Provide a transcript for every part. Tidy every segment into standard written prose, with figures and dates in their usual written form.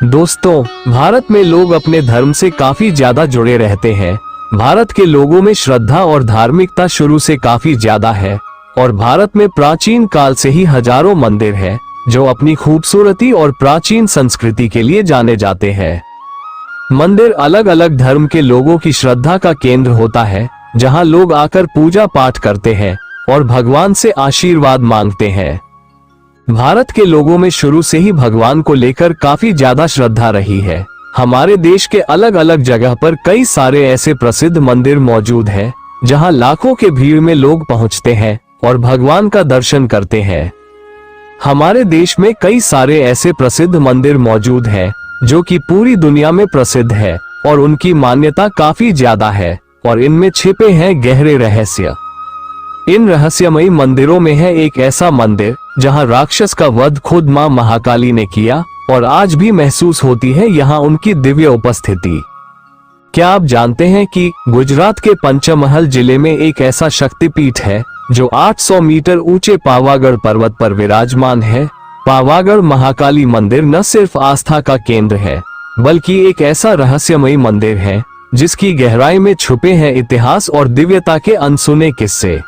दोस्तों, भारत में लोग अपने धर्म से काफी ज्यादा जुड़े रहते हैं। भारत के लोगों में श्रद्धा और धार्मिकता शुरू से काफी ज्यादा है और भारत में प्राचीन काल से ही हजारों मंदिर हैं जो अपनी खूबसूरती और प्राचीन संस्कृति के लिए जाने जाते हैं। मंदिर अलग अलग धर्म के लोगों की श्रद्धा का केंद्र होता है, जहां लोग आकर पूजा पाठ करते हैं और भगवान से आशीर्वाद मांगते हैं। भारत के लोगों में शुरू से ही भगवान को लेकर काफी ज्यादा श्रद्धा रही है। हमारे देश के अलग अलग जगह पर कई सारे ऐसे प्रसिद्ध मंदिर मौजूद हैं, जहां लाखों के भीड़ में लोग पहुंचते हैं और भगवान का दर्शन करते हैं। हमारे देश में कई सारे ऐसे प्रसिद्ध मंदिर मौजूद हैं, जो कि पूरी दुनिया में प्रसिद्ध है और उनकी मान्यता काफी ज्यादा है और इनमें छिपे हैं गहरे रहस्य। इन रहस्यमयी मंदिरों में है एक ऐसा मंदिर जहां राक्षस का वध खुद मां महाकाली ने किया और आज भी महसूस होती है यहां उनकी दिव्य उपस्थिति। क्या आप जानते हैं कि गुजरात के पंचमहल जिले में एक ऐसा शक्तिपीठ है जो 800 मीटर ऊंचे पावागढ़ पर्वत पर विराजमान है। पावागढ़ महाकाली मंदिर न सिर्फ आस्था का केंद्र है, बल्कि एक ऐसा रहस्यमयी मंदिर है जिसकी गहराई में छुपे हैं इतिहास और दिव्यता के अनसुने किस्से।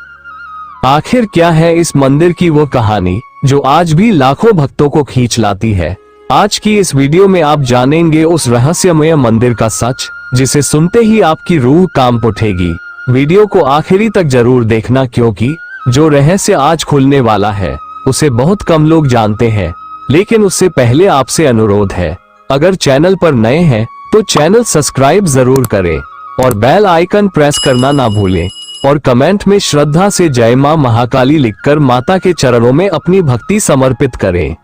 आखिर क्या है इस मंदिर की वो कहानी जो आज भी लाखों भक्तों को खींच लाती है? आज की इस वीडियो में आप जानेंगे उस रहस्यमय मंदिर का सच, जिसे सुनते ही आपकी रूह कांप उठेगी। वीडियो को आखिरी तक जरूर देखना, क्योंकि जो रहस्य आज खुलने वाला है उसे बहुत कम लोग जानते हैं। लेकिन उससे पहले आपसे अनुरोध है, अगर चैनल पर नए हैं तो चैनल सब्सक्राइब जरूर करें और बेल आइकन प्रेस करना ना भूलें और कमेंट में श्रद्धा से जय मां महाकाली लिखकर माता के चरणों में अपनी भक्ति समर्पित करें।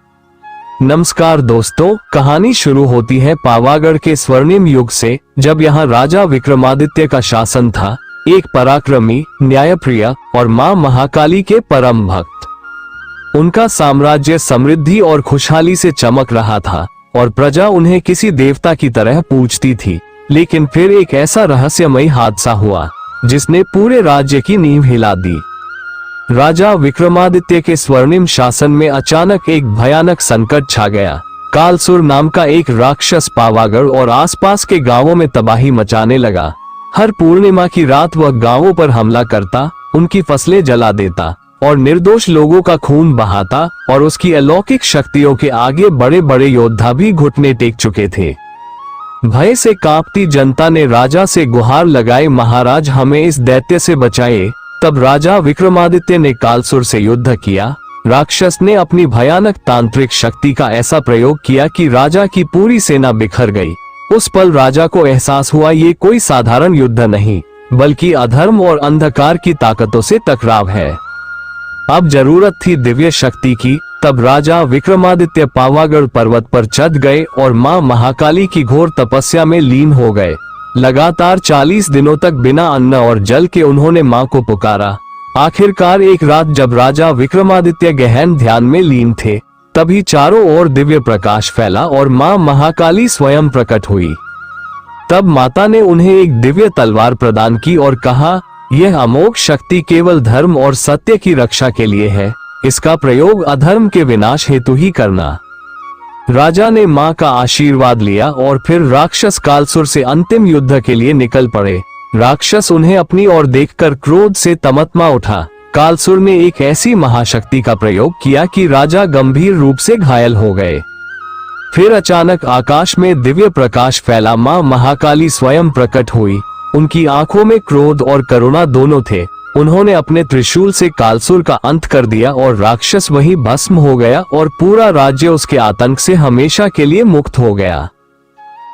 नमस्कार दोस्तों, कहानी शुरू होती है पावागढ़ के स्वर्णिम युग से, जब यहाँ राजा विक्रमादित्य का शासन था। एक पराक्रमी, न्यायप्रिय और मां महाकाली के परम भक्त। उनका साम्राज्य समृद्धि और खुशहाली से चमक रहा था और प्रजा उन्हें किसी देवता की तरह पूजती थी। लेकिन फिर एक ऐसा रहस्यमयी हादसा हुआ जिसने पूरे राज्य की नींव हिला दी। राजा विक्रमादित्य के स्वर्णिम शासन में अचानक एक भयानक संकट छा गया। कालसुर नाम का एक राक्षस पावागढ़ और आसपास के गांवों में तबाही मचाने लगा। हर पूर्णिमा की रात वह गांवों पर हमला करता, उनकी फसलें जला देता और निर्दोष लोगों का खून बहाता, और उसकी अलौकिक शक्तियों के आगे बड़े बड़े योद्धा भी घुटने टेक चुके थे। भय से कांपती जनता ने राजा से गुहार लगाई, महाराज हमें इस दैत्य से बचाइए। तब राजा विक्रमादित्य ने कालसुर से युद्ध किया। राक्षस ने अपनी भयानक तांत्रिक शक्ति का ऐसा प्रयोग किया कि राजा की पूरी सेना बिखर गई। उस पल राजा को एहसास हुआ ये कोई साधारण युद्ध नहीं, बल्कि अधर्म और अंधकार की ताकतों से टकराव है। अब जरूरत थी दिव्य शक्ति की। तब राजा विक्रमादित्य पावागढ़ पर्वत पर चढ़ गए और मां महाकाली की घोर तपस्या में लीन हो गए। लगातार 40 दिनों तक बिना अन्न और जल के उन्होंने मां को पुकारा। आखिरकार एक रात जब राजा विक्रमादित्य गहन ध्यान में लीन थे, तभी चारों ओर दिव्य प्रकाश फैला और मां महाकाली स्वयं प्रकट हुई। तब माता ने उन्हें एक दिव्य तलवार प्रदान की और कहा, यह अमोघ शक्ति केवल धर्म और सत्य की रक्षा के लिए है, इसका प्रयोग अधर्म के विनाश हेतु ही करना। राजा ने मां का आशीर्वाद लिया और फिर राक्षस कालसुर से अंतिम युद्ध के लिए निकल पड़े। राक्षस उन्हें अपनी ओर देखकर क्रोध से तमतमा उठा। कालसुर ने एक ऐसी महाशक्ति का प्रयोग किया कि राजा गंभीर रूप से घायल हो गए। फिर अचानक आकाश में दिव्य प्रकाश फैला, मां महाकाली स्वयं प्रकट हुई। उनकी आंखों में क्रोध और करुणा दोनों थे। उन्होंने अपने त्रिशूल से कालसुर का अंत कर दिया और राक्षस वहीं भस्म हो गया और पूरा राज्य उसके आतंक से हमेशा के लिए मुक्त हो गया।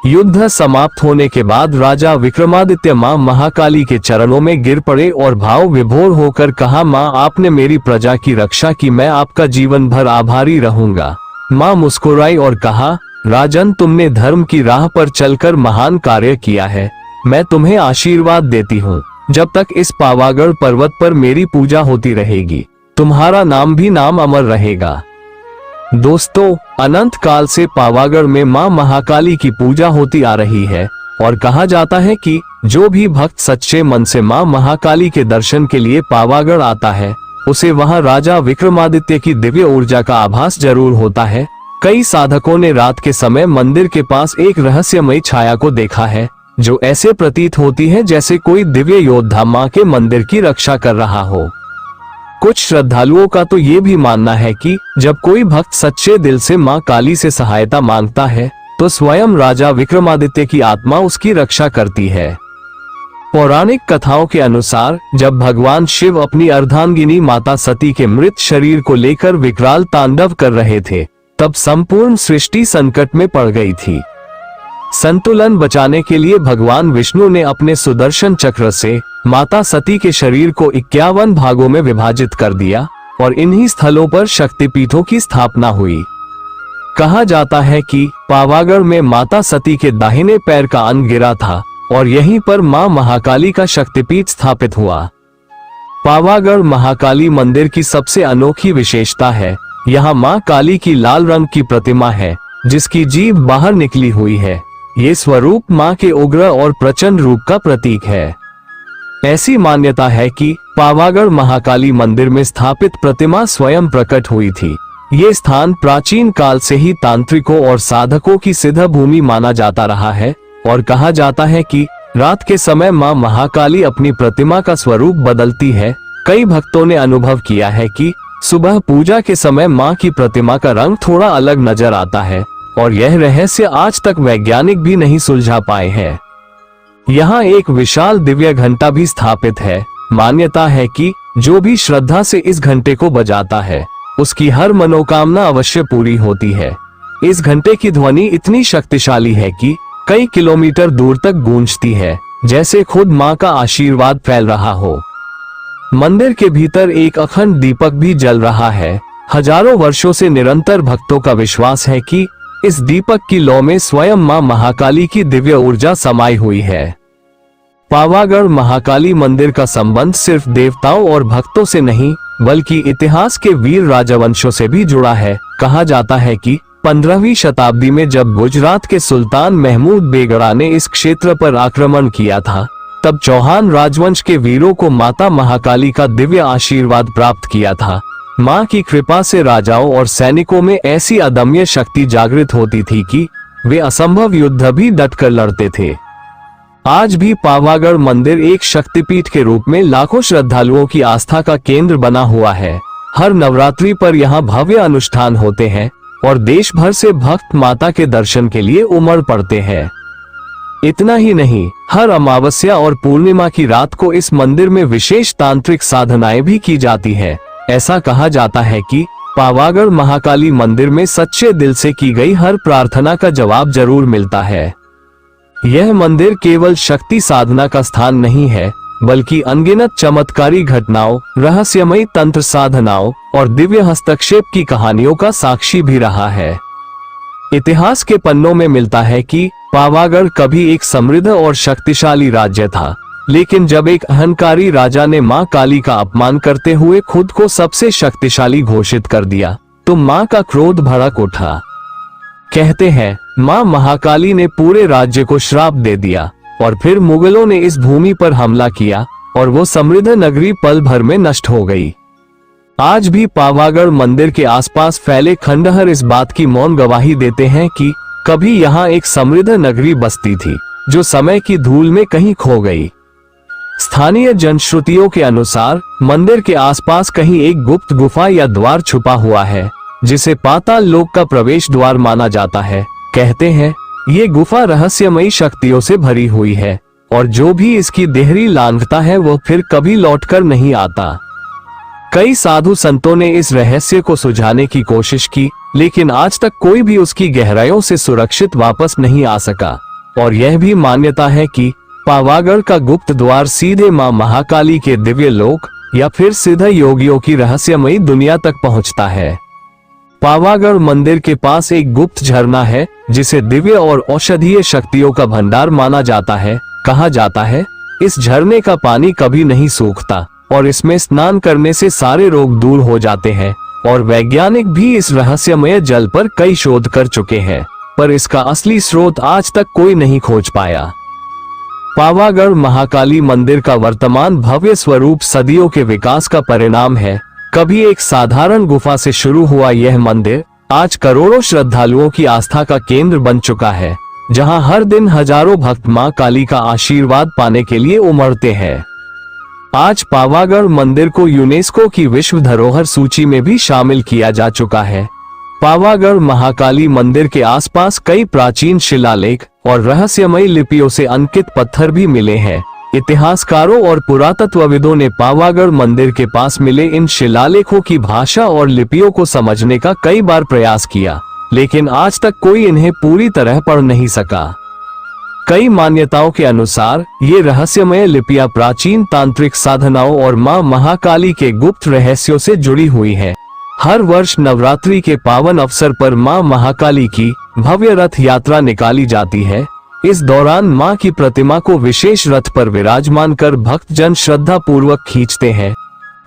युद्ध समाप्त होने के बाद राजा विक्रमादित्य मां महाकाली के चरणों में गिर पड़े और भाव विभोर होकर कहा, मां आपने मेरी प्रजा की रक्षा की, मैं आपका जीवन भर आभारी रहूंगा। मां मुस्कुराई और कहा, राजन तुमने धर्म की राह पर चलकर महान कार्य किया है। मैं तुम्हें आशीर्वाद देती हूँ, जब तक इस पावागढ़ पर्वत पर मेरी पूजा होती रहेगी, तुम्हारा नाम भी नाम अमर रहेगा। दोस्तों, अनंत काल से पावागढ़ में मां महाकाली की पूजा होती आ रही है और कहा जाता है कि जो भी भक्त सच्चे मन से मां महाकाली के दर्शन के लिए पावागढ़ आता है, उसे वहां राजा विक्रमादित्य की दिव्य ऊर्जा का आभास जरूर होता है। कई साधकों ने रात के समय मंदिर के पास एक रहस्यमयी छाया को देखा है, जो ऐसे प्रतीत होती है जैसे कोई दिव्य योद्धा मां के मंदिर की रक्षा कर रहा हो। कुछ श्रद्धालुओं का तो ये भी मानना है कि जब कोई भक्त सच्चे दिल से मां काली से सहायता मांगता है तो स्वयं राजा विक्रमादित्य की आत्मा उसकी रक्षा करती है। पौराणिक कथाओं के अनुसार जब भगवान शिव अपनी अर्धांगिनी माता सती के मृत शरीर को लेकर विकराल तांडव कर रहे थे, तब संपूर्ण सृष्टि संकट में पड़ गई थी। संतुलन बचाने के लिए भगवान विष्णु ने अपने सुदर्शन चक्र से माता सती के शरीर को 51 भागों में विभाजित कर दिया और इन्हीं स्थलों पर शक्तिपीठों की स्थापना हुई। कहा जाता है कि पावागढ़ में माता सती के दाहिने पैर का अंग गिरा था और यहीं पर मां महाकाली का शक्तिपीठ स्थापित हुआ। पावागढ़ महाकाली मंदिर की सबसे अनोखी विशेषता है, यहाँ मां काली की लाल रंग की प्रतिमा है जिसकी जीभ बाहर निकली हुई है। ये स्वरूप मां के उग्र और प्रचंड रूप का प्रतीक है। ऐसी मान्यता है कि पावागढ़ महाकाली मंदिर में स्थापित प्रतिमा स्वयं प्रकट हुई थी। ये स्थान प्राचीन काल से ही तांत्रिकों और साधकों की सिद्ध भूमि माना जाता रहा है और कहा जाता है कि रात के समय मां महाकाली अपनी प्रतिमा का स्वरूप बदलती है। कई भक्तों ने अनुभव किया है कि सुबह पूजा के समय मां की प्रतिमा का रंग थोड़ा अलग नजर आता है और यह रहस्य आज तक वैज्ञानिक भी नहीं सुलझा पाए हैं। यहाँ एक विशाल दिव्य घंटा भी स्थापित है। मान्यता है कि जो भी श्रद्धा से इस घंटे को बजाता है उसकी हर मनोकामना अवश्य पूरी होती है। इस घंटे की ध्वनि इतनी शक्तिशाली है कि कई किलोमीटर दूर तक गूंजती है, जैसे खुद मां का आशीर्वाद फैल रहा हो। मंदिर के भीतर एक अखंड दीपक भी जल रहा है। हजारों वर्षों से निरंतर भक्तों का विश्वास है कि इस दीपक की लौ में स्वयं मां महाकाली की दिव्य ऊर्जा समाई हुई है। पावागढ़ महाकाली मंदिर का संबंध सिर्फ देवताओं और भक्तों से नहीं बल्कि इतिहास के वीर राजवंशों से भी जुड़ा है। कहा जाता है कि 15वीं शताब्दी में जब गुजरात के सुल्तान महमूद बेगड़ा ने इस क्षेत्र पर आक्रमण किया था, तब चौहान राजवंश के वीरों को माता महाकाली का दिव्य आशीर्वाद प्राप्त किया था। मां की कृपा से राजाओं और सैनिकों में ऐसी अदम्य शक्ति जागृत होती थी कि वे असंभव युद्ध भी डटकर लड़ते थे। आज भी पावागढ़ मंदिर एक शक्तिपीठ के रूप में लाखों श्रद्धालुओं की आस्था का केंद्र बना हुआ है। हर नवरात्रि पर यहाँ भव्य अनुष्ठान होते हैं और देश भर से भक्त माता के दर्शन के लिए उमड़ पड़ते हैं। इतना ही नहीं, हर अमावस्या और पूर्णिमा की रात को इस मंदिर में विशेष तांत्रिक साधनाएं भी की जाती है। ऐसा कहा जाता है कि पावागढ़ महाकाली मंदिर में सच्चे दिल से की गई हर प्रार्थना का जवाब जरूर मिलता है। यह मंदिर केवल शक्ति साधना का स्थान नहीं है, बल्कि अनगिनत चमत्कारी घटनाओं, रहस्यमयी तंत्र साधनाओं और दिव्य हस्तक्षेप की कहानियों का साक्षी भी रहा है। इतिहास के पन्नों में मिलता है कि पावागढ़ कभी एक समृद्ध और शक्तिशाली राज्य था, लेकिन जब एक अहंकारी राजा ने मां काली का अपमान करते हुए खुद को सबसे शक्तिशाली घोषित कर दिया, तो मां का क्रोध भड़क उठा। कहते हैं मां महाकाली ने पूरे राज्य को श्राप दे दिया और फिर मुगलों ने इस भूमि पर हमला किया और वो समृद्ध नगरी पल भर में नष्ट हो गई। आज भी पावागढ़ मंदिर के आसपास फैले खंडहर इस बात की मौन गवाही देते हैं कि कभी यहाँ एक समृद्ध नगरी बसती थी, जो समय की धूल में कहीं खो गई। स्थानीय जनश्रुतियों के अनुसार मंदिर के आसपास कहीं एक गुप्त गुफा या द्वार छुपा हुआ है, जिसे पाताल लोक का प्रवेश द्वार माना जाता है। कहते हैं ये गुफा रहस्यमयी शक्तियों से भरी हुई है और जो भी इसकी देहरी लांघता है वो फिर कभी लौटकर नहीं आता। कई साधु संतों ने इस रहस्य को सुझाने की कोशिश की, लेकिन आज तक कोई भी उसकी गहराइयों से सुरक्षित वापस नहीं आ सका। और यह भी मान्यता है कि पावागढ़ का गुप्त द्वार सीधे मां महाकाली के दिव्य लोक या फिर सिद्ध योगियों की रहस्यमयी दुनिया तक पहुंचता है। पावागढ़ मंदिर के पास एक गुप्त झरना है, जिसे दिव्य और औषधीय शक्तियों का भंडार माना जाता है। कहा जाता है इस झरने का पानी कभी नहीं सूखता और इसमें स्नान करने से सारे रोग दूर हो जाते हैं। और वैज्ञानिक भी इस रहस्यमय जल पर कई शोध कर चुके हैं, पर इसका असली स्रोत आज तक कोई नहीं खोज पाया। पावागढ़ महाकाली मंदिर का वर्तमान भव्य स्वरूप सदियों के विकास का परिणाम है। कभी एक साधारण गुफा से शुरू हुआ यह मंदिर आज करोड़ों श्रद्धालुओं की आस्था का केंद्र बन चुका है, जहां हर दिन हजारों भक्त मां काली का आशीर्वाद पाने के लिए उमड़ते हैं। आज पावागढ़ मंदिर को यूनेस्को की विश्व धरोहर सूची में भी शामिल किया जा चुका है। पावागढ़ महाकाली मंदिर के आसपास कई प्राचीन शिलालेख और रहस्यमयी लिपियों से अंकित पत्थर भी मिले हैं। इतिहासकारों और पुरातत्वविदों ने पावागढ़ मंदिर के पास मिले इन शिलालेखों की भाषा और लिपियों को समझने का कई बार प्रयास किया, लेकिन आज तक कोई इन्हें पूरी तरह पढ़ नहीं सका। कई मान्यताओं के अनुसार ये रहस्यमय लिपियां प्राचीन तांत्रिक साधनाओं और मां महाकाली के गुप्त रहस्यों से जुड़ी हुई हैं। हर वर्ष नवरात्रि के पावन अवसर पर मां महाकाली की भव्य रथ यात्रा निकाली जाती है। इस दौरान मां की प्रतिमा को विशेष रथ पर विराजमान कर भक्तजन श्रद्धा पूर्वक खींचते हैं।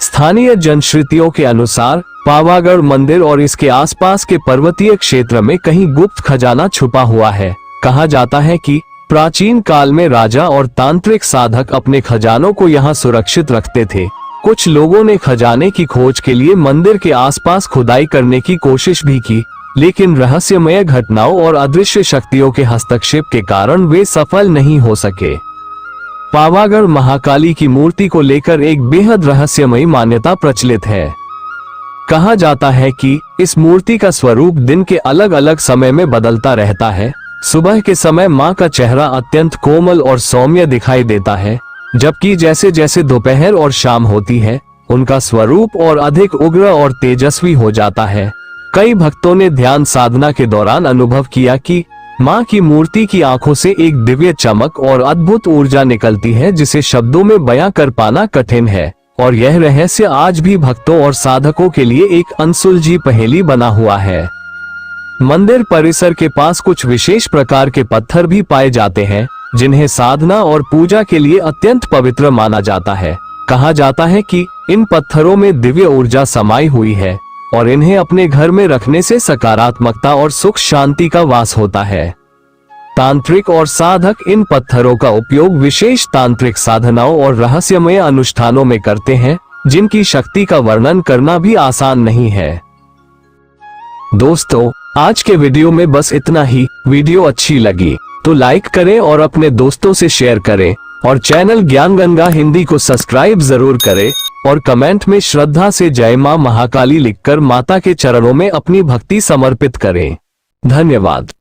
स्थानीय जनश्रुतियों के अनुसार पावागढ़ मंदिर और इसके आसपास के पर्वतीय क्षेत्र में कहीं गुप्त खजाना छुपा हुआ है। कहा जाता है कि प्राचीन काल में राजा और तांत्रिक साधक अपने खजानों को यहाँ सुरक्षित रखते थे। कुछ लोगों ने खजाने की खोज के लिए मंदिर के आसपास खुदाई करने की कोशिश भी की, लेकिन रहस्यमय घटनाओं और अदृश्य शक्तियों के हस्तक्षेप के कारण वे सफल नहीं हो सके। पावागढ़ महाकाली की मूर्ति को लेकर एक बेहद रहस्यमयी मान्यता प्रचलित है। कहा जाता है कि इस मूर्ति का स्वरूप दिन के अलग अलग समय में बदलता रहता है। सुबह के समय मां का चेहरा अत्यंत कोमल और सौम्य दिखाई देता है, जबकि जैसे जैसे दोपहर और शाम होती है, उनका स्वरूप और अधिक उग्र और तेजस्वी हो जाता है। कई भक्तों ने ध्यान साधना के दौरान अनुभव किया कि मां की मूर्ति की आंखों से एक दिव्य चमक और अद्भुत ऊर्जा निकलती है, जिसे शब्दों में बयां कर पाना कठिन है। और यह रहस्य आज भी भक्तों और साधकों के लिए एक अनसुलझी पहेली बना हुआ है। मंदिर परिसर के पास कुछ विशेष प्रकार के पत्थर भी पाए जाते हैं, जिन्हें साधना और पूजा के लिए अत्यंत पवित्र माना जाता है। कहा जाता है कि इन पत्थरों में दिव्य ऊर्जा समाई हुई है और इन्हें अपने घर में रखने से सकारात्मकता और सुख शांति का वास होता है। तांत्रिक और साधक इन पत्थरों का उपयोग विशेष तांत्रिक साधनाओं और रहस्यमय अनुष्ठानों में करते हैं, जिनकी शक्ति का वर्णन करना भी आसान नहीं है। दोस्तों, आज के वीडियो में बस इतना ही। वीडियो अच्छी लगी तो लाइक करें और अपने दोस्तों से शेयर करें, और चैनल ज्ञान गंगा हिंदी को सब्सक्राइब जरूर करें, और कमेंट में श्रद्धा से जय मां महाकाली लिखकर माता के चरणों में अपनी भक्ति समर्पित करें। धन्यवाद।